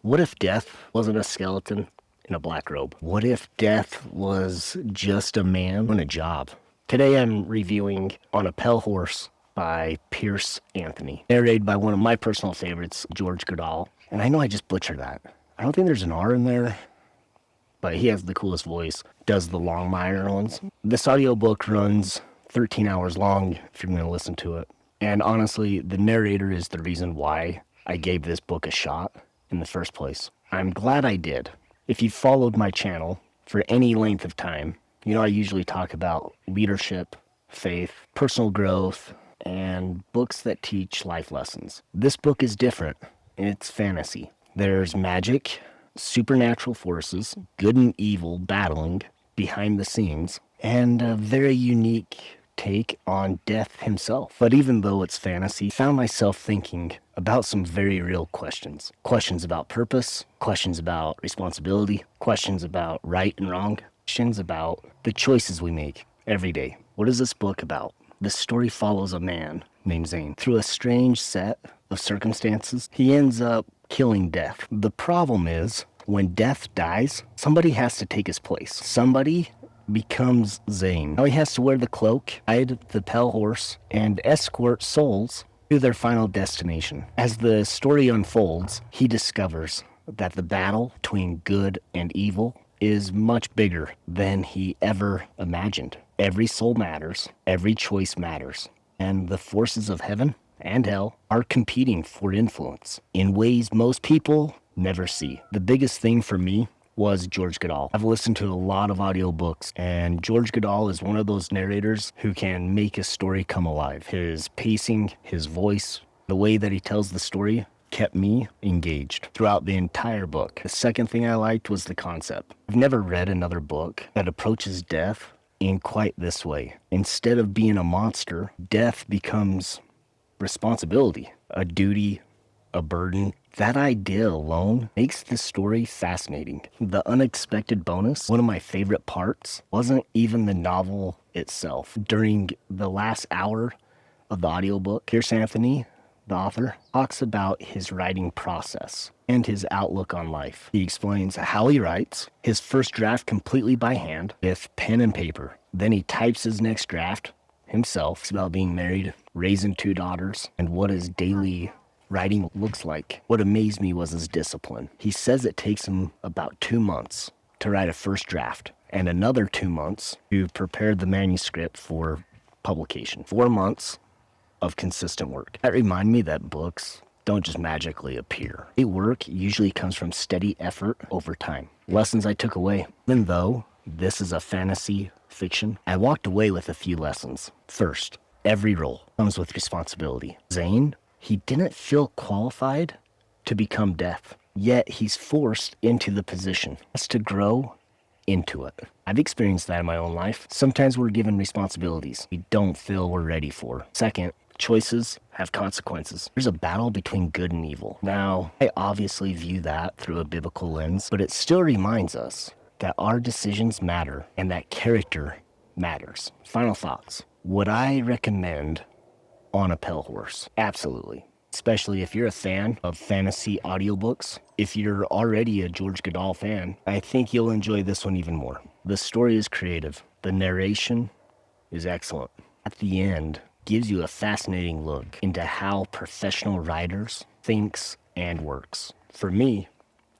What if death wasn't a skeleton in a black robe? What if death was just a man on a job? Today I'm reviewing On a Pale Horse by Piers Anthony, narrated by one of my personal favorites, George Guidall. And I know I just butchered that. I don't think there's an R in there, but he has the coolest voice, does the long minor ones. This audiobook runs 13 hours long if you're going to listen to it. And honestly, the narrator is the reason why I gave this book a shot in the first place. I'm glad I did. If you've followed my channel for any length of time, you know I usually talk about leadership, faith, personal growth, and books that teach life lessons. This book is different. It's fantasy. There's magic, supernatural forces, good and evil battling behind the scenes, and a very unique take on death himself. But even though it's fantasy, I found myself thinking about some very real questions. Questions about purpose, questions about responsibility, questions about right and wrong, questions about the choices we make every day. What is this book about? The story follows a man named Zane. Through a strange set of circumstances, he ends up killing death. The problem is, when death dies, somebody has to take his place. Somebody becomes Zane. Now he has to wear the cloak, ride the pale horse, and escort souls to their final destination. As the story unfolds, he discovers that the battle between good and evil is much bigger than he ever imagined. Every soul matters, every choice matters, and the forces of heaven and hell are competing for influence in ways most people never see. The biggest thing for me was George Guidall. I've listened to a lot of audiobooks, and George Guidall is one of those narrators who can make a story come alive. His pacing, his voice, the way that he tells the story kept me engaged throughout the entire book. The second thing I liked was the concept. I've never read another book that approaches death in quite this way. Instead of being a monster, death becomes responsibility, a duty, a burden. That idea alone makes this story fascinating. The unexpected bonus, one of my favorite parts, wasn't even the novel itself. During the last hour of the audiobook, Piers Anthony, the author, talks about his writing process and his outlook on life. He explains how he writes his first draft completely by hand with pen and paper. Then he types his next draft himself. It's about being married, raising 2 daughters, and what his daily writing looks like. What amazed me was his discipline. He says it takes him about 2 months to write a first draft and another 2 months to prepare the manuscript for publication. 4 months of consistent work. That reminded me that books don't just magically appear. Great work usually comes from steady effort over time. Lessons I took away. Even though this is a fantasy fiction, I walked away with a few lessons. First, every role comes with responsibility. Zane, he didn't feel qualified to become death, yet he's forced into the position. He has to grow into it. I've experienced that in my own life. Sometimes we're given responsibilities we don't feel we're ready for. Second, choices have consequences. There's a battle between good and evil. Now, I obviously view that through a biblical lens, but it still reminds us that our decisions matter and that character matters. Final thoughts. Would I recommend On a Pale Horse? Absolutely. Especially if you're a fan of fantasy audiobooks. If you're already a George Guidall fan, I think you'll enjoy this one even more. The story is creative. The narration is excellent. At the end, gives you a fascinating look into how professional writers thinks and works. For me,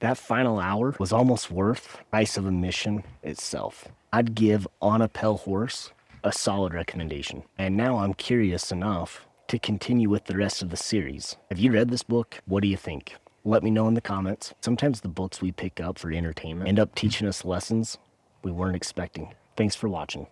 that final hour was almost worth the price of admission itself. I'd give On a Pale Horse a solid recommendation. And now I'm curious enough to continue with the rest of the series. Have you read this book? What do you think? Let me know in the comments. Sometimes the books we pick up for entertainment end up teaching us lessons we weren't expecting. Thanks for watching.